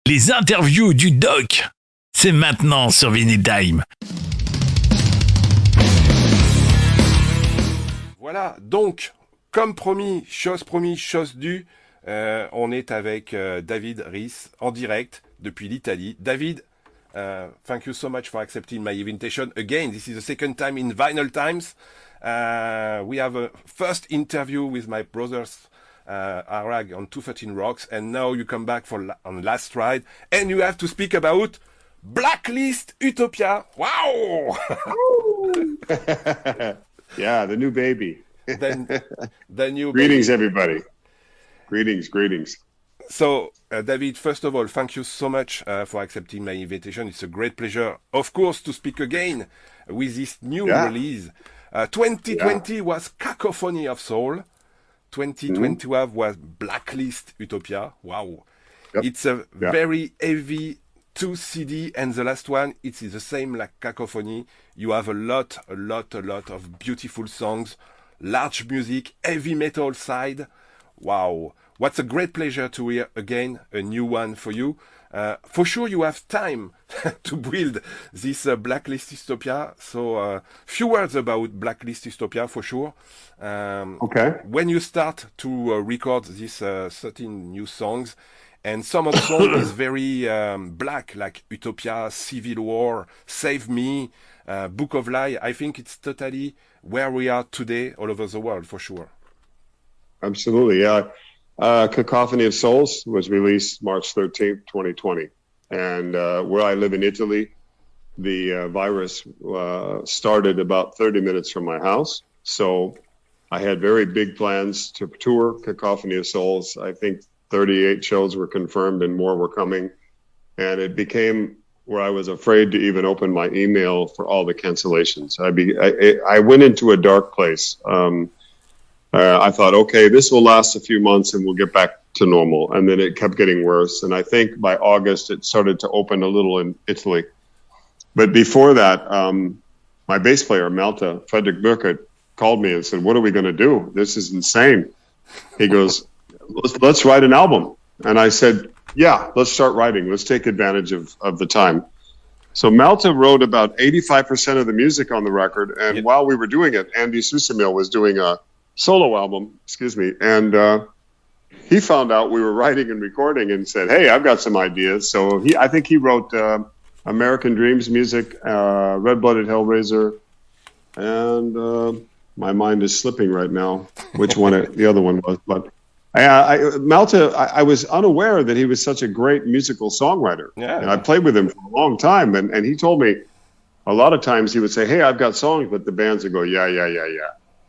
Les interviews du doc, c'est maintenant sur Vinylestimes. Voilà, donc, comme promis, chose due, on est avec David Reece en direct depuis l'Italie. David, thank you so much for accepting my invitation. Again, this is the second time in Vinylestimes. We have a first interview with my brothers Arag on 213 Rocks, and now you come back on Last Ride, and you have to speak about Blacklist Utopia. Wow! Yeah, the new baby. the new Greetings, baby. everybody. Greetings. So, David, first of all, thank you so much for accepting my invitation. It's a great pleasure, of course, to speak again with this new release. 2020 was Cacophony of Soul. 2021 was Blacklist Utopia. Wow. Yep. It's a very heavy 2 CD, and the last one, it's the same like Cacophony. You have a lot of beautiful songs, large music, heavy metal side. Wow. What's a great pleasure to hear again a new one for you. For sure you have time to build this Blacklist Utopia. So few words about Blacklist Utopia for sure. Okay. When you start to record these 13 new songs, and some of the songs is very black, like Utopia, Civil War, Save Me, Book of Lies. I think it's totally where we are today all over the world for sure. Absolutely, yeah. Cacophony of Souls was released March 13th, 2020. And where I live in Italy, the virus started about 30 minutes from my house. So I had very big plans to tour Cacophony of Souls. I think 38 shows were confirmed and more were coming. And it became where I was afraid to even open my email for all the cancellations. I went into a dark place. I thought, okay, this will last a few months and we'll get back to normal. And then it kept getting worse. And I think by August, it started to open a little in Italy. But before that, my bass player, Malte Frederik Burkert, called me and said, what are we going to do? This is insane. He goes, let's write an album. And I said, yeah, let's start writing. Let's take advantage of the time. So Malte wrote about 85% of the music on the record. And while we were doing it, Andy Susemihl was doing a solo album, and he found out we were writing and recording and said, hey, I've got some ideas. So I think he wrote American Dreams music, Red-Blooded Hellraiser, and my mind is slipping right now which one the other one was. But Malte, I was unaware that he was such a great musical songwriter. Yeah. And I played with him for a long time, and he told me a lot of times he would say, hey, I've got songs, but the bands would go, yeah.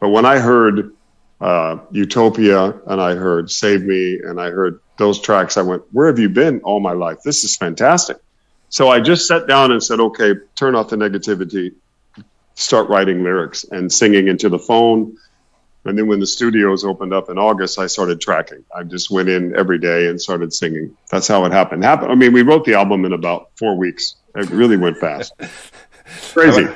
But when I heard Utopia and I heard Save Me and I heard those tracks, I went, where have you been all my life? This is fantastic. So I just sat down and said, okay, turn off the negativity, start writing lyrics and singing into the phone. And then when the studios opened up in August, I started tracking. I just went in every day and started singing. That's how it happened. I mean, we wrote the album in about 4 weeks. It really went fast. Crazy.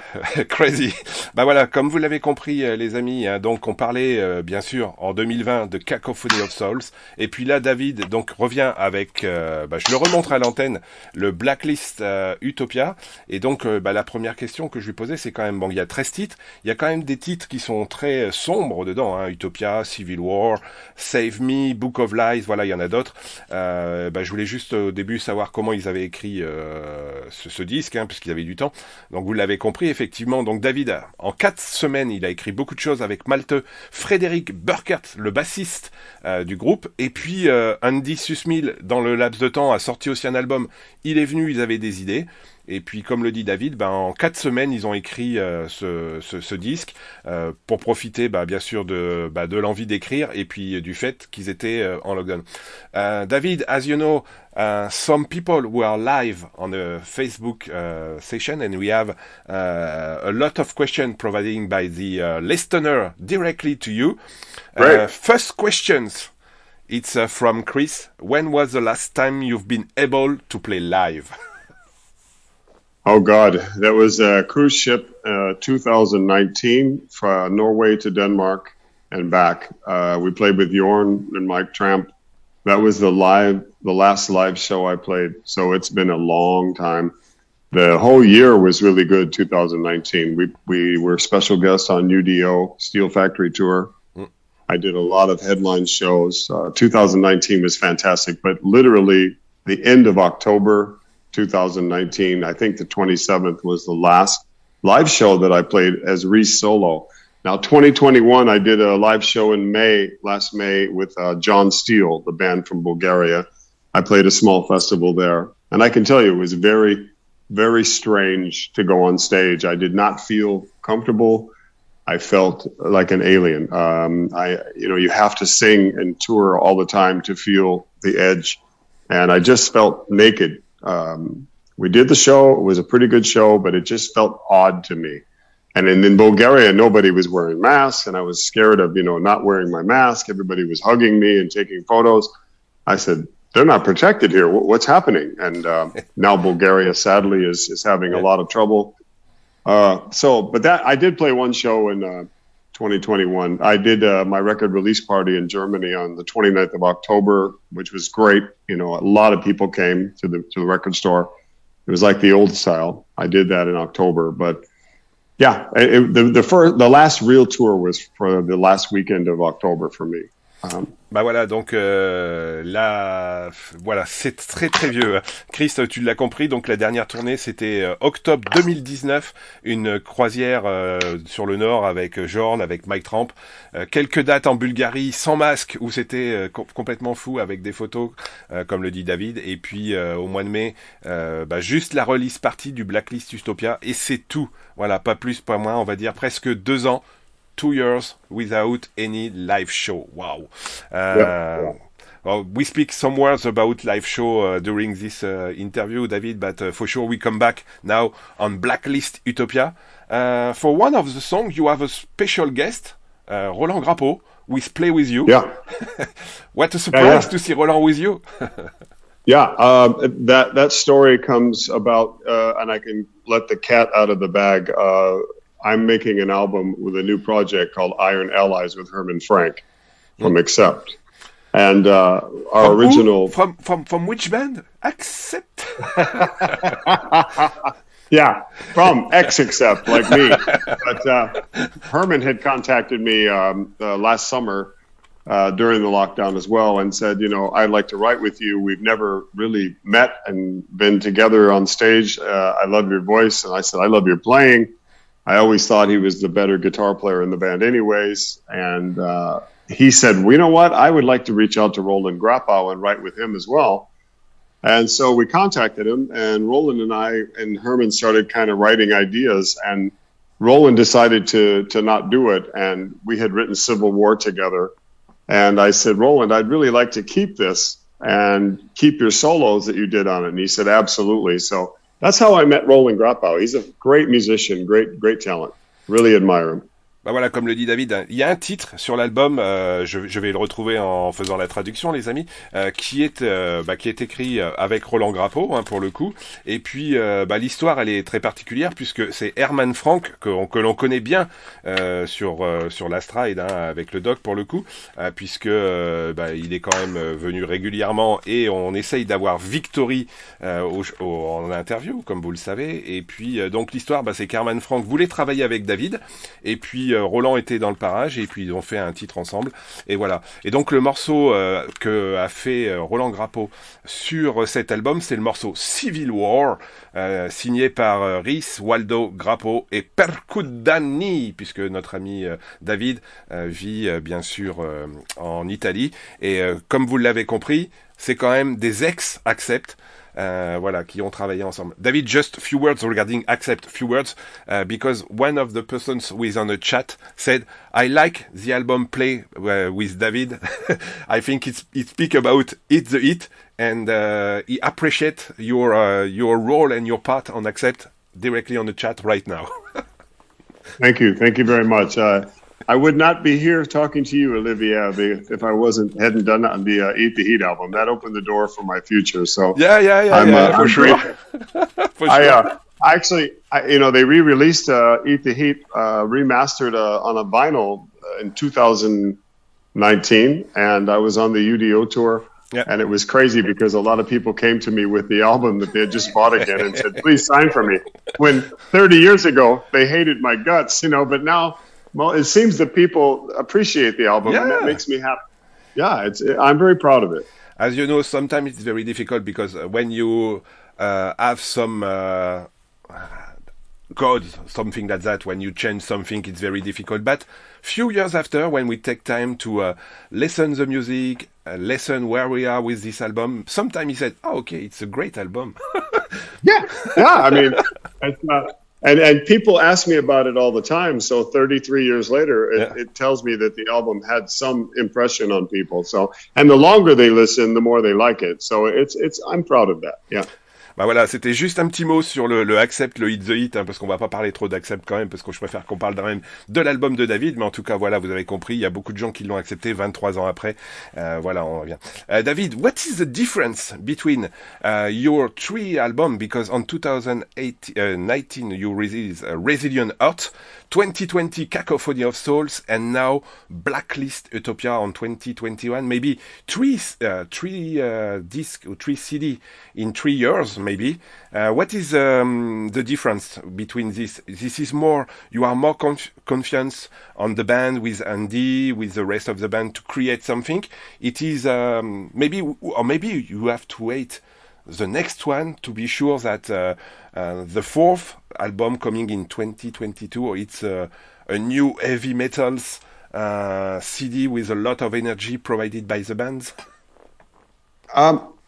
Crazy. Bah voilà, comme vous l'avez compris, les amis, hein, donc on parlait bien sûr en 2020 de Cacophony of Souls, et puis là David donc revient avec, je le remontre à l'antenne, le Blacklist Utopia, et donc la première question que je lui posais, c'est quand même, bon, il y a 13 titres, il y a quand même des titres qui sont très sombres dedans, hein, Utopia, Civil War, Save Me, Book of Lies, voilà, il y en a d'autres. Je voulais juste au début savoir comment ils avaient écrit ce disque, hein, parce qu'ils avaient du temps. Donc vous l'avez compris, effectivement. Donc David, en 4 semaines, il a écrit beaucoup de choses avec Malte Frederik Burkert, le bassiste du groupe. Et puis Andy Susemihl, dans le laps de temps, a sorti aussi un album. Il est venu, ils avaient des idées. Et puis, comme le dit David, en 4 semaines, ils ont écrit ce disque pour profiter, bien sûr, de l'envie d'écrire et puis du fait qu'ils étaient en lockdown. David, as you know, some people were live on a Facebook session, and we have a lot of questions provided by the listener directly to you. First questions, it's from Chris. When was the last time you've been able to play live? Oh, God. That was a cruise ship 2019 from Norway to Denmark and back. We played with Jorn and Mike Tramp That was the last live show I played. So it's been a long time. The whole year was really good, 2019. We were special guests on UDO, Steel Factory Tour. I did a lot of headline shows. 2019 was fantastic, but literally the end of October 2019, I think the 27th was the last live show that I played as Reece solo. Now, 2021, I did a live show in last May with John Steele, the band from Bulgaria. I played a small festival there. And I can tell you, it was very, very strange to go on stage. I did not feel comfortable. I felt like an alien. You have to sing and tour all the time to feel the edge. And I just felt naked. We did the show. It was a pretty good show, but it just felt odd to me. And in Bulgaria, nobody was wearing masks, and I was scared of, not wearing my mask. Everybody was hugging me and taking photos. I said, they're not protected here. What's happening? And now Bulgaria, sadly, is having a lot of trouble. But I did play one show in 2021. I did my record release party in Germany on the 29th of October, which was great. A lot of people came to the record store. It was like the old style. I did that in October, but yeah, the last real tour was for the last weekend of October for me. Bah voilà, donc là, voilà, c'est très très vieux. Chris, tu l'as compris, donc la dernière tournée, c'était octobre 2019, une croisière sur le nord avec Jorn, avec Mike Tramp. Quelques dates en Bulgarie sans masque, où c'était complètement fou, avec des photos, comme le dit David. Et puis au mois de mai, juste la release party du Blacklist Utopia, et c'est tout. Voilà, pas plus, pas moins, on va dire presque 2 ans. 2 years without any live show. Wow. Well, we speak some words about live show during this interview, David, but for sure we come back now on Blacklist Utopia. For one of the songs, you have a special guest, Roland Grapeau, with Play With You. Yeah. What a surprise to see Roland with you. Yeah, that story comes about, and I can let the cat out of the bag. I'm making an album with a new project called Iron Allies with Herman Frank from Accept. And our original... From which band? Accept? Yeah, from Accept, like me. But Herman had contacted me last summer during the lockdown as well and said, I'd like to write with you. We've never really met and been together on stage. I love your voice. And I said, I love your playing. I always thought he was the better guitar player in the band anyways. And he said, well, you know what? I would like to reach out to Roland Grapeau and write with him as well. And so we contacted him, and Roland and I and Herman started kind of writing ideas. And Roland decided to not do it. And we had written Civil War together. And I said, Roland, I'd really like to keep this and keep your solos that you did on it. And he said, absolutely. So that's how I met Roland Grapeau. He's a great musician, great talent. Really admire him. Bah voilà, comme le dit David, il y a un titre sur l'album, je vais le retrouver en faisant la traduction, les amis, qui est écrit avec Roland Grapeau, pour le coup. Et puis l'histoire, elle est très particulière puisque c'est Herman Frank que l'on connaît bien sur l'Astride, avec le doc pour le coup, puisque il est quand même venu régulièrement et on essaye d'avoir Victory en interview, comme vous le savez. Et puis donc l'histoire, c'est qu'Herman Frank voulait travailler avec David, et puis Roland était dans le parage, et puis ils ont fait un titre ensemble, et voilà. Et donc le morceau que a fait Roland Grapeau sur cet album, c'est le morceau Civil War, signé par Reece, Waldo Grapeau et Percudani, puisque notre ami David vit bien sûr en Italie, et comme vous l'avez compris, c'est quand même des ex-Accept, qui ont travaillé ensemble. David, just few words regarding Accept, few words, because one of the persons who is on the chat said, I like the album Play with David. I think it speak about It's the Hit, and he appreciate your role and your part on Accept directly on the chat right now. Thank you very much. I would not be here talking to you, Olivia, if I hadn't done the Eat the Heat album. That opened the door for my future. So yeah, for sure. For sure. They re-released Eat the Heat remastered on a vinyl in 2019, and I was on the UDO tour. Yeah. And it was crazy because a lot of people came to me with the album that they had just bought again and said, please sign for me. When 30 years ago, they hated my guts, but now, well, it seems that people appreciate the album, and that makes me happy. Yeah, I'm very proud of it. As you know, sometimes it's very difficult because when you have some codes, something like that, when you change something, it's very difficult. But few years after, when we take time to listen the music, listen where we are with this album, sometimes he said, "Oh, okay, it's a great album." Yeah. I mean, and people ask me about it all the time. So 33 years later, it tells me that the album had some impression on people. So, and the longer they listen, the more they like it. So I'm proud of that. Yeah. Bah voilà, c'était juste un petit mot sur le Accept, le Hit the Hit, parce qu'on va pas parler trop d'Accept quand même, parce que je préfère qu'on parle quand même de l'album de David, mais en tout cas, voilà, vous avez compris, il y a beaucoup de gens qui l'ont accepté 23 ans après. Voilà, on revient. David, what is the difference between your three albums? Because on 2019 you released Resilient Heart, 2020 Cacophony of Souls, and now Blacklist Utopia on 2021. Maybe three disc or three CD in 3 years, maybe. What is the difference between this? This is more, you are more confident on the band with Andy, with the rest of the band to create something. It is maybe you have to wait the next one to be sure that the fourth album coming in 2022, it's a new heavy metals CD with a lot of energy provided by the bands.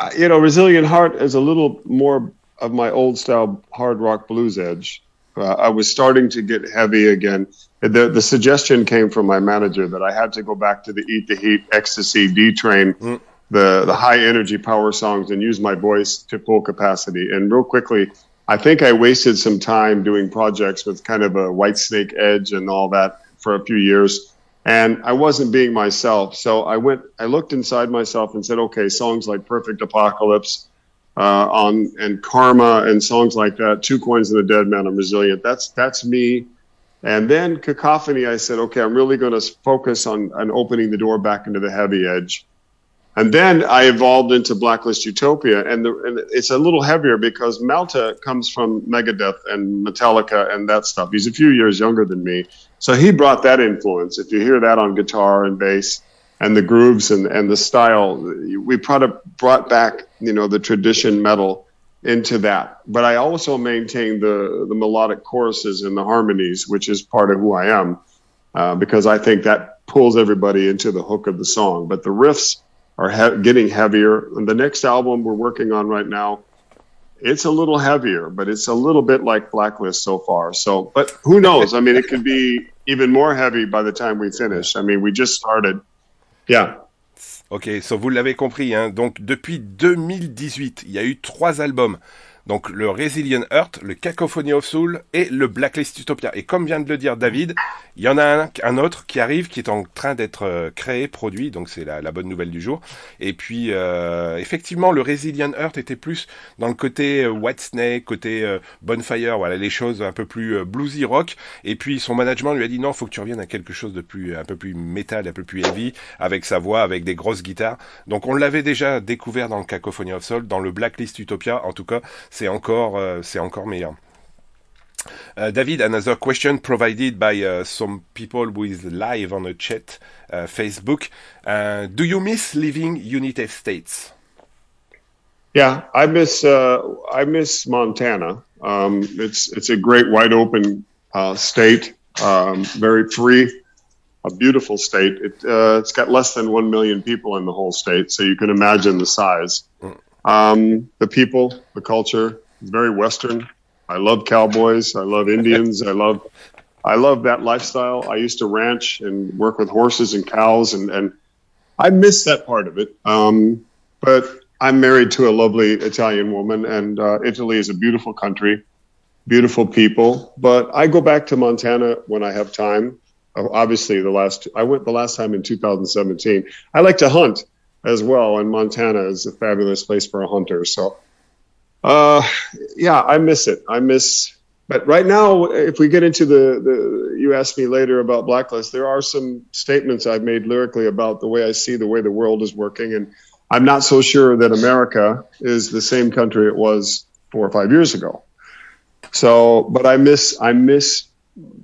Resilient Heart is a little more of my old style hard rock blues edge. I was starting to get heavy again. The suggestion came from my manager that I had to go back to the Eat the Heat, Ecstasy, D-Train, the high energy power songs, and use my voice to full capacity. And real quickly, I think I wasted some time doing projects with kind of a white snake edge and all that for a few years. And I wasn't being myself. So I looked inside myself and said, okay, songs like Perfect Apocalypse and Karma and songs like that, Two Coins and a Dead Man, I'm Resilient. That's me. And then Cacophony, I said, okay, I'm really going to focus on opening the door back into the heavy edge. And then I evolved into Blacklist Utopia, and it's a little heavier because Malte comes from Megadeth and Metallica and that stuff. He's a few years younger than me, so he brought that influence. If you hear that on guitar and bass, and the grooves and the style, we brought back the tradition metal into that. But I also maintain the melodic choruses and the harmonies, which is part of who I am, because I think that pulls everybody into the hook of the song. But the riffs are getting heavier. And the next album we're working on right now, it's a little heavier, but it's a little bit like Blacklist so far. So, but who knows? I mean, it could be even more heavy by the time we finish. I mean, we just started. Yeah. Ok, so vous l'avez compris, hein. Donc depuis 2018, il y a eu 3 albums. Donc le Resilient Heart, le Cacophony of Soul et le Blacklist Utopia. Et comme vient de le dire David, il y en a un autre qui arrive, qui est en train d'être créé, produit, donc c'est la bonne nouvelle du jour. Et puis effectivement, le Resilient Heart était plus dans le côté Whitesnake, côté Bonfire, voilà, les choses un peu plus bluesy rock. Et puis son management lui a dit non, faut que tu reviennes à quelque chose de un peu plus métal, un peu plus heavy, avec sa voix, avec des grosses guitares. Donc on l'avait déjà découvert dans le Cacophony of Soul, dans le Blacklist Utopia, en tout cas. C'est encore meilleur. David, another question provided by some people with live on a chat, Facebook. Do you miss living United States? Yeah, I miss Montana. It's a great wide open state, very free, a beautiful state. It's got less than 1 million people in the whole state, so you can imagine the size. The people, the culture, very Western. I love cowboys. I love Indians. I love that lifestyle. I used to ranch and work with horses and cows, and I miss that part of it. But I'm married to a lovely Italian woman, and Italy is a beautiful country, beautiful people. But I go back to Montana when I have time. Obviously, I went the last time in 2017. I like to hunt as well, and Montana is a fabulous place for a hunter. So, yeah, I miss it. But right now, if we get into you asked me later about Blacklist, there are some statements I've made lyrically about the way I see the way the world is working, and I'm not so sure that America is the same country it was 4 or 5 years ago. So, but I miss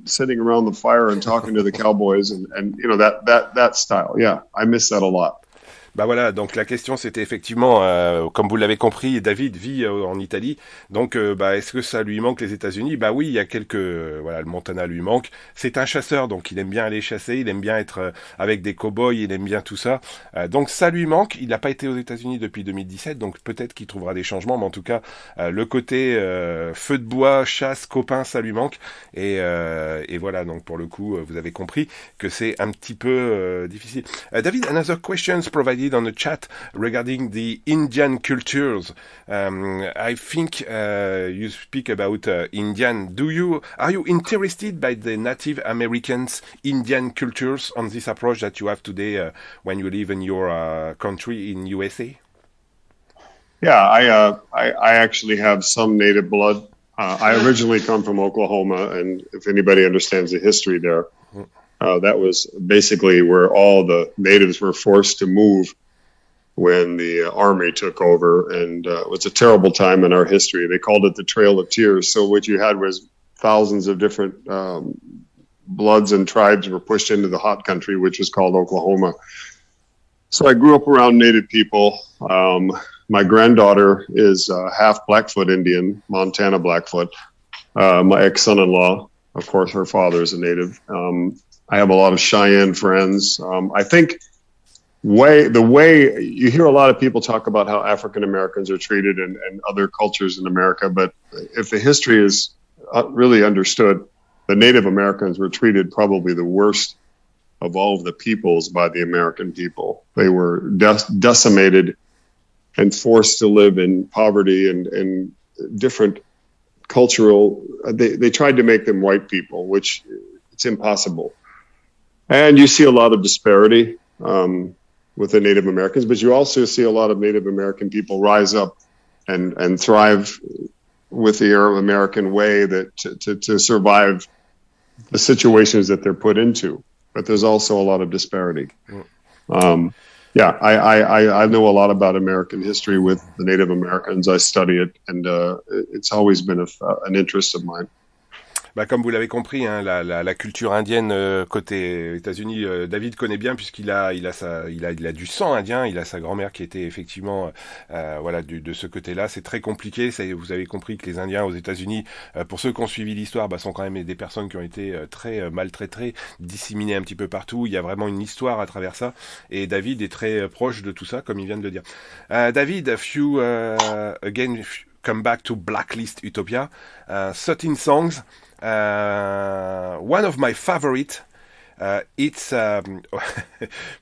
sitting around the fire and talking to the cowboys and you know, that style. Yeah, I miss that a lot. Bah voilà, donc la question c'était effectivement, comme vous l'avez compris, David vit en Italie, donc bah, est-ce que ça lui manque les États-Unis? Bah oui, il y a quelques, voilà, le Montana lui manque. C'est un chasseur, donc il aime bien aller chasser, il aime bien être avec des cow-boys, il aime bien tout ça. Donc ça lui manque. Il n'a pas été aux États-Unis depuis 2017, donc peut-être qu'il trouvera des changements, mais en tout cas le côté feu de bois, chasse, copain, ça lui manque. Et voilà, donc pour le coup, vous avez compris que c'est un petit peu difficile. David, another questions provided on the chat regarding the Indian cultures. I think you speak about Indian. Are you interested by the Native Americans Indian cultures on this approach that you have today when you live in your country in USA? Yeah, I actually have some native blood. I originally come from Oklahoma, and if anybody understands the history there, that was basically where all the natives were forced to move when the army took over, and it was a terrible time in our history. They called it the Trail of Tears. So what you had was thousands of different bloods and tribes were pushed into the hot country, which was called Oklahoma. So I grew up around native people. My granddaughter is half Blackfoot Indian, Montana Blackfoot. My ex-son-in-law, of course, her father is a native. I have a lot of Cheyenne friends. I think the way you hear a lot of people talk about how African Americans are treated and other cultures in America, but if the history is really understood, the Native Americans were treated probably the worst of all of the peoples by the American people. They were decimated and forced to live in poverty and different cultural. They tried to make them white people, which it's impossible. And you see a lot of disparity with the Native Americans, but you also see a lot of Native American people rise up and thrive with the Arab American way that to survive the situations that they're put into. But there's also a lot of disparity. Yeah, I know a lot about American history with the Native Americans. I study it, and it's always been an interest of mine. Bah, comme vous l'avez compris, hein, la culture indienne côté États-Unis, David connaît bien puisqu'il a du sang indien. Il a sa grand-mère qui était effectivement voilà de ce côté-là. C'est très compliqué. Vous avez compris que les Indiens aux États-Unis, pour ceux qui ont suivi l'histoire, bah, sont quand même des personnes qui ont été très maltraitées, disséminées un petit peu partout. Il y a vraiment une histoire à travers ça. Et David est très proche de tout ça, comme il vient de le dire. David, if you come back to Blacklist Utopia, 13 songs. One of my favorite, it's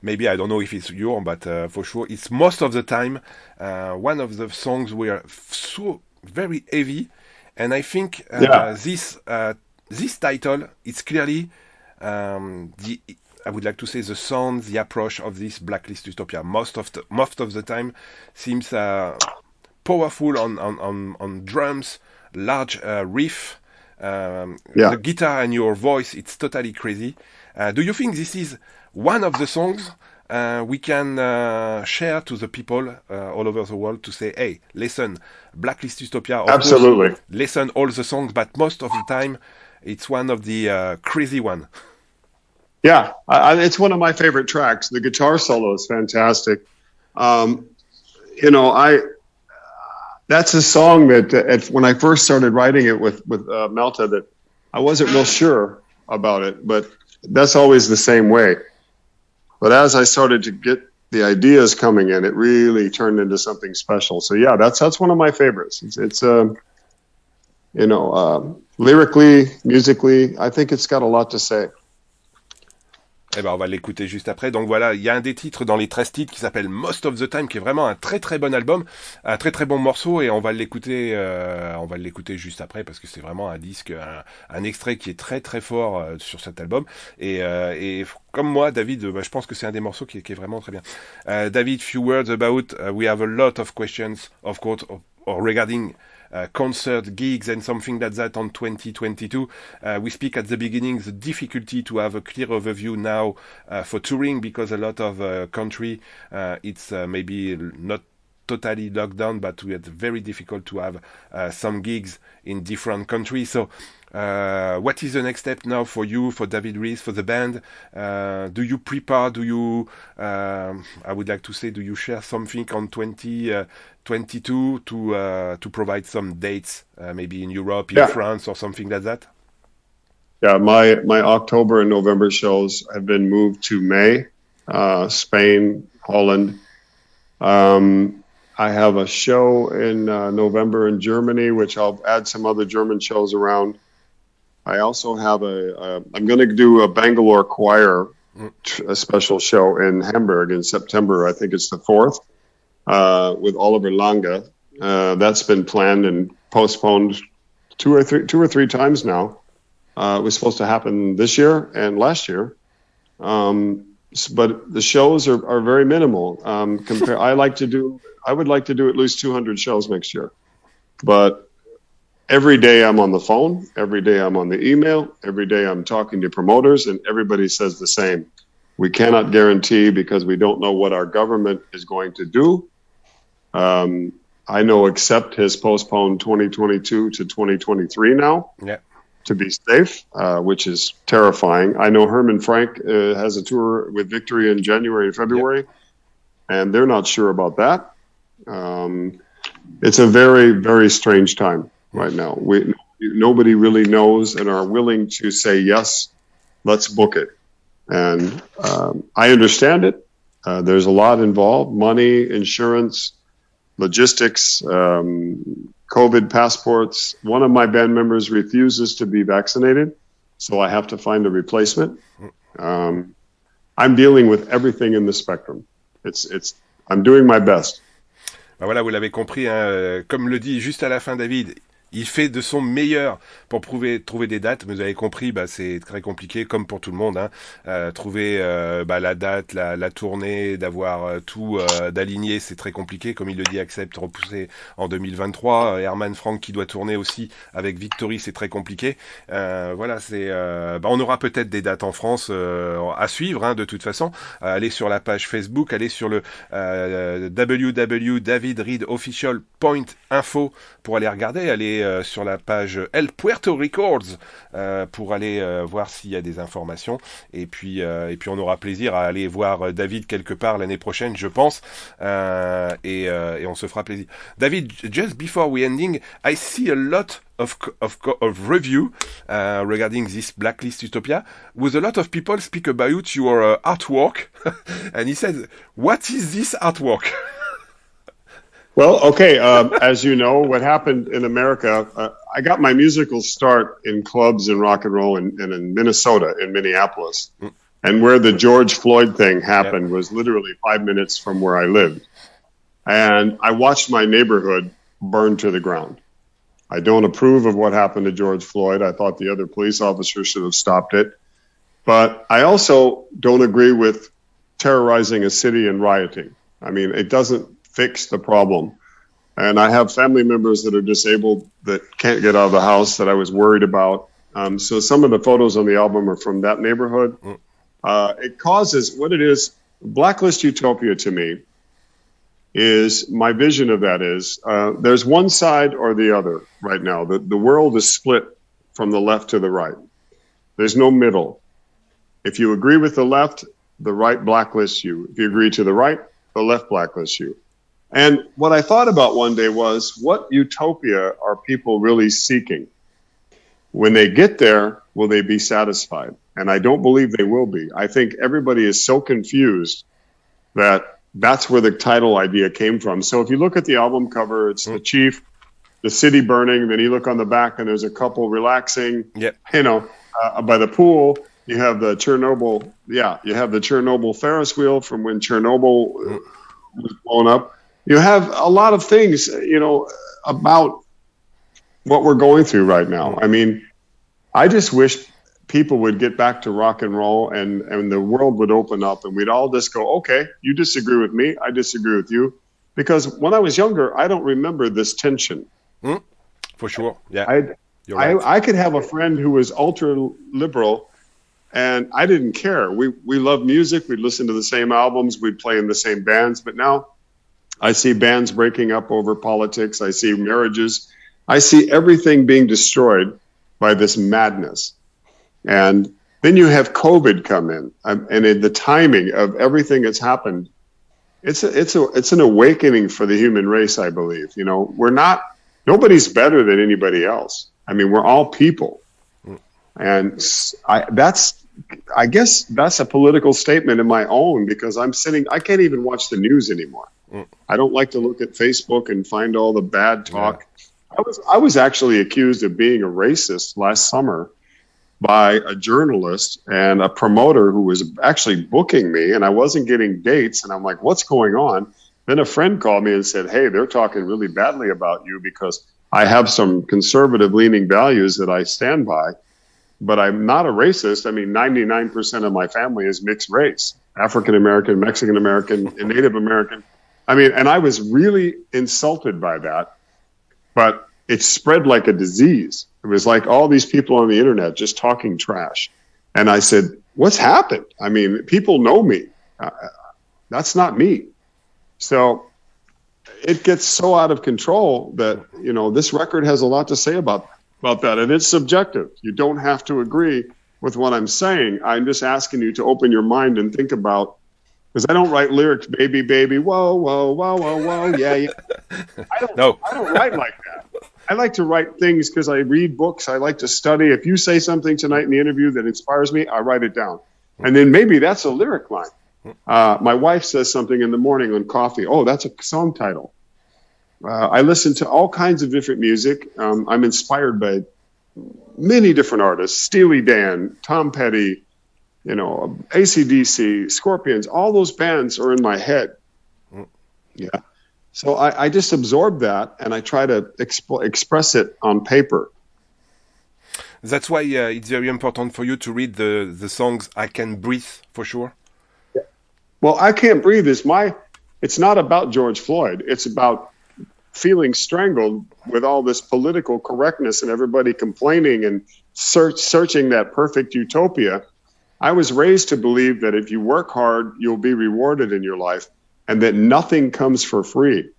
maybe I don't know if it's your, but for sure it's most of the time one of the songs were so very heavy, and I think this title is clearly I would like to say the sound, the approach of this Blacklist Utopia. Most of the time seems powerful on drums, large riff. The guitar and your voice, it's totally crazy. Do you think this is one of the songs we can share to the people all over the world to say, hey, listen, Blacklist Utopia, absolutely, course, listen all the songs, but most of the time it's one of the crazy one. Yeah, it's one of my favorite tracks. The guitar solo is fantastic. That's a song that when I first started writing it with Malte, that I wasn't real sure about it, but that's always the same way. But as I started to get the ideas coming in, it really turned into something special. So yeah, that's one of my favorites. It's lyrically, musically, I think it's got a lot to say. Eh ben, on va l'écouter juste après. Donc voilà, il y a un des titres dans les 13 titres qui s'appelle Most of the Time, qui est vraiment un très très bon album, un très très bon morceau, et on va l'écouter juste après parce que c'est vraiment un disque, un extrait qui est très très fort sur cet album. Et comme moi, David, je pense que c'est un des morceaux qui est vraiment très bien. David, few words about. We have a lot of questions, of course, regarding concert gigs and something like that on 2022. We speak at the beginning the difficulty to have a clear overview now for touring because a lot of country it's maybe not totally locked down, but we had very difficult to have some gigs in different countries. So what is the next step now for you, for David Reece, for the band? Do you prepare? Do you, I would like to say, do you share something on 2022 to provide some dates, maybe in Europe, in France, or something like that? Yeah, my October and November shows have been moved to May, Spain, Holland. I have a show in November in Germany, which I'll add some other German shows around. I also have I'm going to do a Bangalore Choir, a special show in Hamburg in September. I think it's the 4th, with Oliver Lange. That's been planned and postponed two or three times now. It was supposed to happen this year and last year. But the shows are very minimal. I would like to do at least 200 shows next year. But every day I'm on the phone, every day I'm on the email, every day I'm talking to promoters, and everybody says the same. We cannot guarantee because we don't know what our government is going to do. I know Accept has postponed 2022 to 2023 now. Yeah. To be safe, which is terrifying. I know Herman Frank has a tour with Victory in January and February, and they're not sure about that. It's a very, very strange time right now. Nobody really knows and are willing to say, yes, let's book it. And I understand it. There's a lot involved, money, insurance, logistics, COVID passports. One of my band members refuses to be vaccinated, so I have to find a replacement. I'm dealing with everything in the spectrum. I'm doing my best. Ben voilà, vous l'avez compris, hein, comme le dit juste à la fin David, il fait de son meilleur pour trouver des dates, mais vous avez compris, bah, c'est très compliqué, comme pour tout le monde, hein. Trouver la date, la tournée, d'avoir tout d'aligner, c'est très compliqué, comme il le dit, Accept, repoussé en 2023, Herman Frank qui doit tourner aussi avec Victory, c'est très compliqué. Voilà, on aura peut-être des dates en France à suivre, hein, de toute façon. Allez sur la page Facebook, allez sur le www.davidreedofficial.info pour aller regarder, allez sur la page El Puerto Records pour aller voir s'il y a des informations et puis on aura plaisir à aller voir David quelque part l'année prochaine, je pense, et on se fera plaisir. David, just before we ending, I see a lot of review regarding this Blacklist Utopia, with a lot of people speak about your artwork, and he said, what is this artwork? Well, okay. As you know, what happened in America, I got my musical start in clubs and rock and roll in Minnesota, in Minneapolis. And where the George Floyd thing happened was literally 5 minutes from where I lived. And I watched my neighborhood burn to the ground. I don't approve of what happened to George Floyd. I thought the other police officers should have stopped it. But I also don't agree with terrorizing a city and rioting. I mean, it doesn't fix the problem. And I have family members that are disabled that can't get out of the house that I was worried about. So some of the photos on the album are from that neighborhood. It causes, what it is, Blacklist Utopia to me is, my vision of that is, there's one side or the other right now. The world is split from the left to the right. There's no middle. If you agree with the left, the right blacklists you. If you agree to the right, the left blacklists you. And what I thought about one day was, what utopia are people really seeking? When they get there, will they be satisfied? And I don't believe they will be. I think everybody is so confused that that's where the title idea came from. So if you look at the album cover, it's the chief, the city burning, then you look on the back and there's a couple relaxing, by the pool. You have the Chernobyl, you have the Chernobyl Ferris wheel from when Chernobyl was blown up. You have a lot of things, about what we're going through right now. I mean, I just wish people would get back to rock and roll and the world would open up and we'd all just go, okay, you disagree with me, I disagree with you. Because when I was younger, I don't remember this tension. for sure. Yeah, you're right. I could have a friend who was ultra liberal, and I didn't care. We love music. We'd listen to the same albums. We'd play in the same bands. But now I see bands breaking up over politics. I see marriages. I see everything being destroyed by this madness. And then you have COVID come in, and in the timing of everything that's happened, it's an awakening for the human race, I believe. You know, nobody's better than anybody else. I mean, we're all people. And I guess that's a political statement of my own, because I can't even watch the news anymore. I don't like to look at Facebook and find all the bad talk. Yeah. I was actually accused of being a racist last summer by a journalist and a promoter who was actually booking me, and I wasn't getting dates. And I'm like, what's going on? Then a friend called me and said, hey, they're talking really badly about you because I have some conservative leaning values that I stand by, but I'm not a racist. I mean, 99% of my family is mixed race, African-American, Mexican-American, and Native American. I mean, and I was really insulted by that, but it spread like a disease. It was like all these people on the internet just talking trash. And I said, what's happened? I mean, people know me. That's not me. So it gets so out of control that, you know, this record has a lot to say about that. And it's subjective. You don't have to agree with what I'm saying. I'm just asking you to open your mind and think about, because I don't write lyrics, baby, baby, whoa, whoa, whoa, whoa, whoa, yeah. I don't write like that. I like to write things because I read books. I like to study. If you say something tonight in the interview that inspires me, I write it down. And then maybe that's a lyric line. My wife says something in the morning on coffee. Oh, that's a song title. I listen to all kinds of different music. I'm inspired by many different artists, Steely Dan, Tom Petty, you know, AC/DC, Scorpions, all those bands are in my head. Yeah. So I just absorb that and I try to express it on paper. That's why it's very important for you to read the songs I Can Breathe, for sure. Yeah. Well, I Can't Breathe it's not about George Floyd. It's about feeling strangled with all this political correctness and everybody complaining and searching that perfect utopia. I was raised to believe that if you work hard, you'll be rewarded in your life, and that nothing comes for free.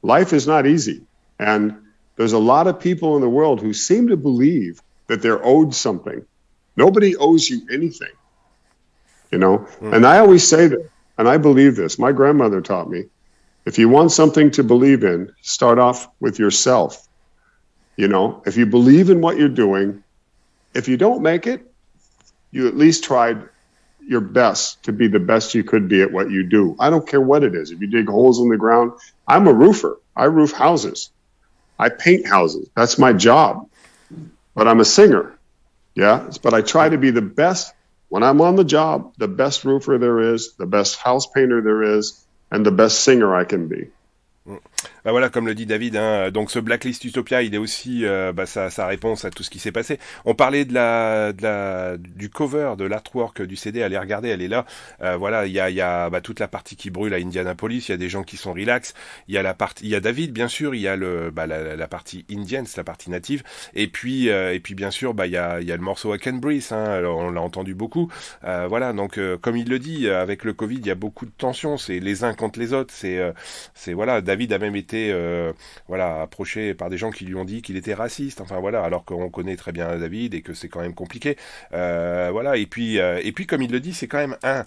Life is not easy. And there's a lot of people in the world who seem to believe that they're owed something. Nobody owes you anything, you know? And I always say that, and I believe this. My grandmother taught me, if you want something to believe in, start off with yourself. You know, if you believe in what you're doing, if you don't make it, you at least tried your best to be the best you could be at what you do. I don't care what it is. If you dig holes in the ground, I'm a roofer. I roof houses. I paint houses. That's my job. But I'm a singer. Yeah. But I try to be the best when I'm on the job, the best roofer there is, the best house painter there is, and the best singer I can be. Bah voilà, comme le dit David, hein, donc ce Blacklist Utopia, il est aussi sa réponse à tout ce qui s'est passé. On parlait du cover, de l'artwork du CD, allez regarder, elle est là. Voilà, il y a toute la partie qui brûle à Indianapolis, il y a des gens qui sont relax, il y a David, bien sûr, il y a la partie indienne, la partie native, et puis bien sûr, il y a le morceau I Can Breathe, hein, alors on l'a entendu beaucoup. Voilà, donc comme il le dit, avec le Covid, il y a beaucoup de tensions, c'est les uns contre les autres, c'est voilà, David a même été approché par des gens qui lui ont dit qu'il était raciste, enfin voilà, alors qu'on connaît très bien David et que c'est quand même compliqué, voilà, et puis comme il le dit, c'est quand même un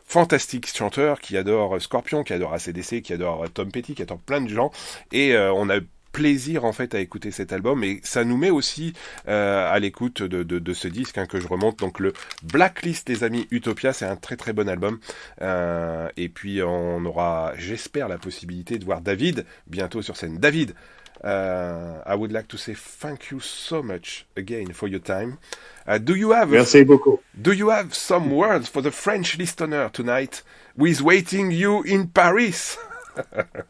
fantastique chanteur qui adore Scorpion, qui adore AC/DC, qui adore Tom Petty, qui adore plein de gens, et on a plaisir en fait à écouter cet album, et ça nous met aussi à l'écoute de ce disque, hein, que je remonte, donc le Blacklist, les amis, Utopia, c'est un très très bon album, et puis on aura, j'espère, la possibilité de voir David bientôt sur scène. David, I would like to say thank you so much again for your time. Merci beaucoup. Do you have some words for the French listener tonight who is waiting you in Paris?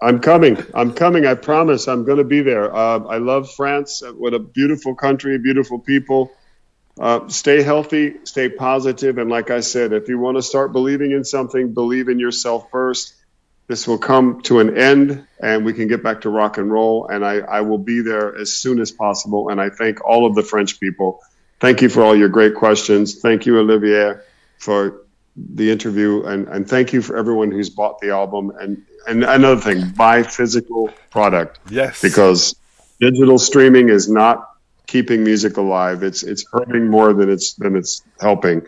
I'm coming. I promise I'm going to be there. I love France. What a beautiful country, beautiful people. Stay healthy, stay positive. And like I said, if you want to start believing in something, believe in yourself first. this will come to an end and we can get back to rock and roll. And I will be there as soon as possible. And I thank all of the French people. Thank you for all your great questions. Thank you, Olivier, for the interview. And thank you for everyone who's bought the album. And another thing, buy physical product. Yes. Because digital streaming is not keeping music alive. It's hurting more than it's helping.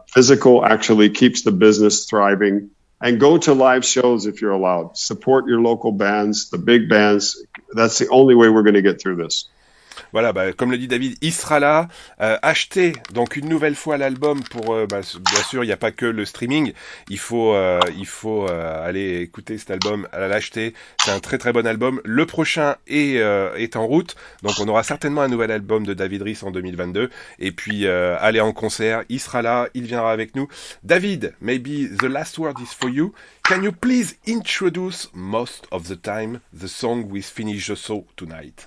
Physical actually keeps the business thriving. And go to live shows if you're allowed. Support your local bands, the big bands. That's the only way we're going to get through this. Voilà, bah, comme le dit David, il sera là. Achetez donc une nouvelle fois l'album pour, bien sûr, il n'y a pas que le streaming. Il faut aller écouter cet album, l'acheter. C'est un très très bon album. Le prochain est en route, donc on aura certainement un nouvel album de David Reece en 2022. Et puis aller en concert, il sera là, il viendra avec nous. David, maybe the last word is for you. Can you please introduce most of the time the song we finish the show tonight?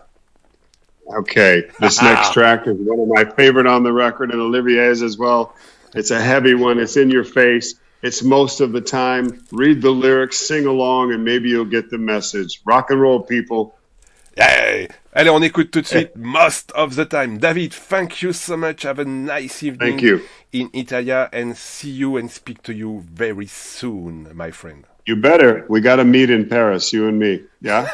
Okay, this next track is one of my favorite on the record, and Olivier's as well. It's a heavy one. It's in your face. It's most of the time. Read the lyrics, sing along, and maybe you'll get the message. Rock and roll, people. Hey. Allez, on écoute tout de suite Most of the Time. David, thank you so much. Have a nice evening Thank you. In Italia, and see you and speak to you very soon, my friend. You better. We got to meet in Paris, you and me. Yeah?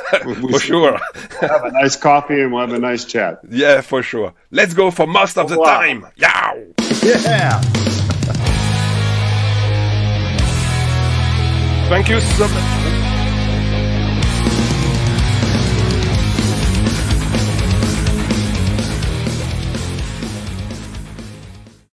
For sure. We'll have a nice coffee and we'll have a nice chat. Yeah, for sure. Let's go for Most of the Time. Yeah. Yeah. Thank you so much.